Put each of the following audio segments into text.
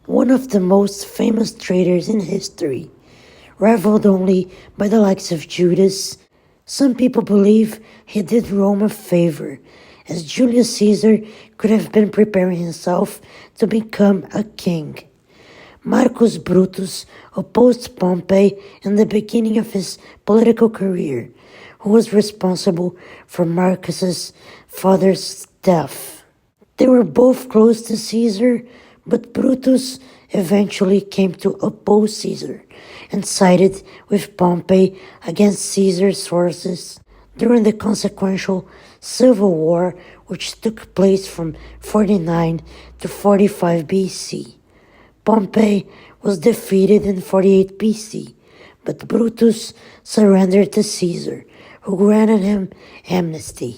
one of the most famous traitors in history, rivaled only by the likes of Judas. Some people believe he did Rome a favor, as Julius Caesar could have been preparing himself to become a king. Marcus Brutus opposed Pompey in the beginning of his political career, who was responsible for Marcus's father's death. They were both close to Caesar, but Brutus eventually came to oppose Caesar and sided with Pompey against Caesar's forces during the consequential civil war which took place from 49 to 45 BC. Pompey was defeated in 48 BC, but Brutus surrendered to Caesar, who granted him amnesty.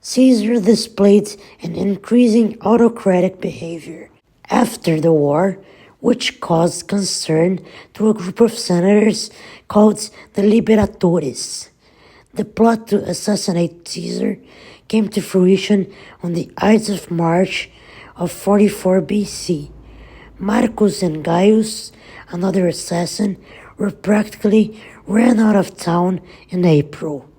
Caesar displayed an increasing autocratic behavior after the war, which caused concern to a group of senators called the Liberatores. The plot to assassinate Caesar came to fruition on the Ides of March of 44 BC. Marcus and Gaius, another assassin, were practically ran out of town in April.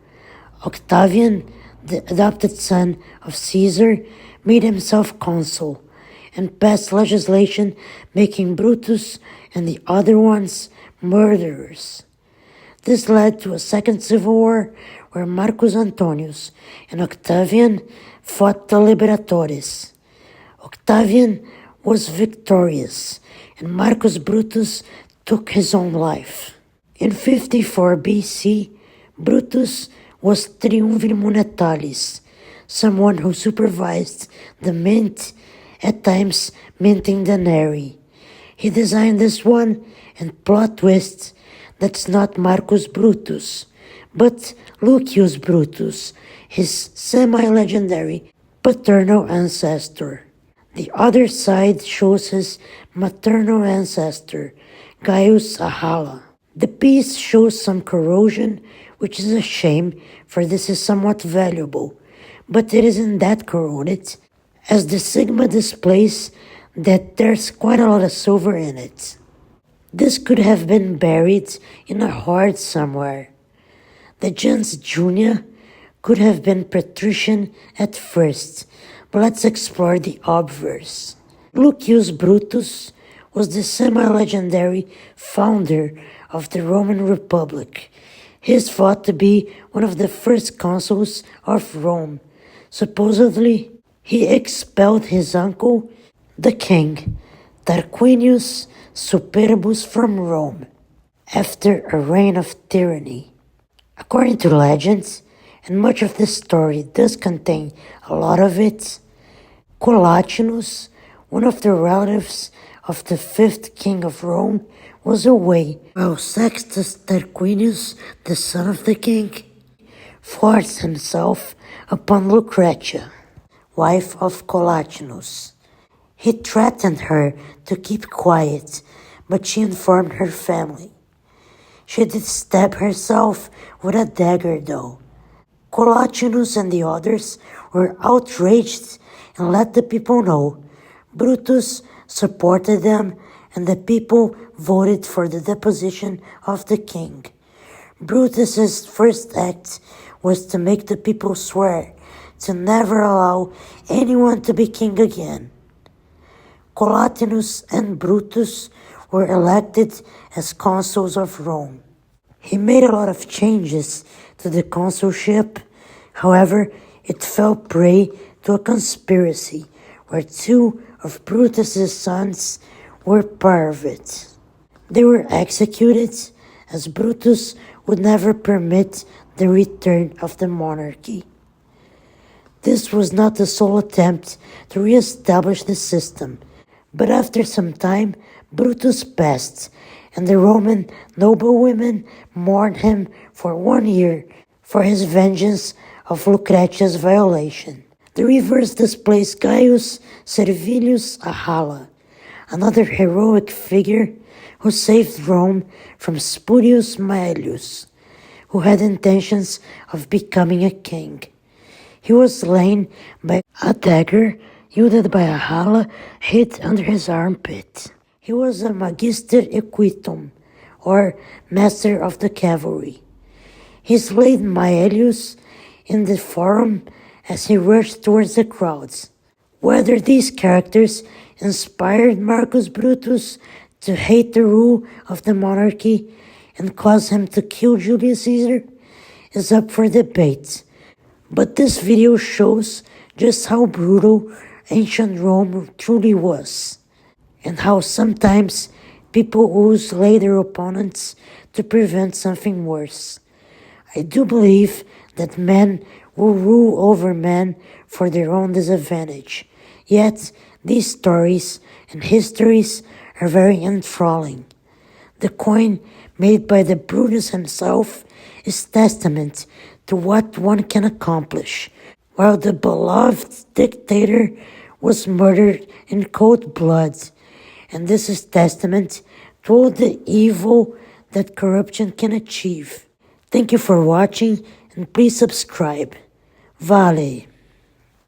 Octavian, the adopted son of Caesar, made himself consul and passed legislation making Brutus and the other ones murderers. This led to a second civil war where Marcus Antonius and Octavian fought the Liberatores. Octavian was victorious, and Marcus Brutus took his own life. In 54 BC, Brutus was triumvir monetalis, someone who supervised the mint, at times minting denarii. He designed this one, and plot twist, that's not Marcus Brutus, but Lucius Brutus, his semi-legendary paternal ancestor. The other side shows his maternal ancestor, Gaius Ahala. The piece shows some corrosion, which is a shame, for this is somewhat valuable, but it isn't that corroded, as the sigma displays that there's quite a lot of silver in it. This could have been buried in a hoard somewhere. The gens Junia could have been patrician at first, but let's explore the obverse. Lucius Brutus was the semi-legendary founder of the Roman Republic. He is thought to be one of the first consuls of Rome. Supposedly, he expelled his uncle, the king, Tarquinius Superbus, from Rome after a reign of tyranny. According to legends, and much of this story does contain a lot of it, Collatinus, one of the relatives of the fifth king of Rome, was away, while Sextus Tarquinius, the son of the king, forced himself upon Lucretia, wife of Collatinus. He threatened her to keep quiet, but she informed her family. She did stab herself with a dagger though. Collatinus and the others were outraged and let the people know. Brutus supported them, and the people voted for the deposition of the king. Brutus's first act was to make the people swear to never allow anyone to be king again. Collatinus and Brutus were elected as consuls of Rome. He made a lot of changes to the consulship. However, it fell prey to a conspiracy where two of Brutus's sons were part of it. They were executed, as Brutus would never permit the return of the monarchy. This was not the sole attempt to re-establish the system, but after some time, Brutus passed, and the Roman noblewomen mourned him for 1 year for his vengeance of Lucretia's violation. The reverse displays Gaius Servilius Ahala, another heroic figure who saved Rome from Spurius Maelius, who had intentions of becoming a king. He was slain by a dagger wielded by Ahala, hid under his armpit. He was a magister equitum, or master of the cavalry. He slayed Maelius in the forum as he rushed towards the crowds. Whether these characters inspired Marcus Brutus to hate the rule of the monarchy and cause him to kill Julius Caesar is up for debate. But this video shows just how brutal ancient Rome truly was, and how sometimes people will slay their opponents to prevent something worse. I do believe that men will rule over men for their own disadvantage. Yet, these stories and histories are very enthralling. The coin made by the Brutus himself is testament to what one can accomplish, while the beloved dictator was murdered in cold blood. And this is testament to all the evil that corruption can achieve. Thank you for watching, and please subscribe. Vale.